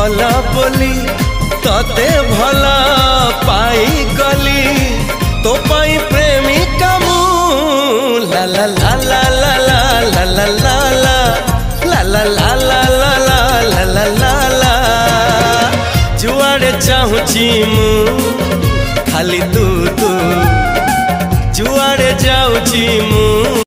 भला बोली तते भला पाई गली तो पाई प्रेमिका मु ला ला ला ला ला ला ला ला ला ला ला ला ला ला ला ला ला जुआड़े चाहूची मु खाली तू तू जुआड़े जाऊची मु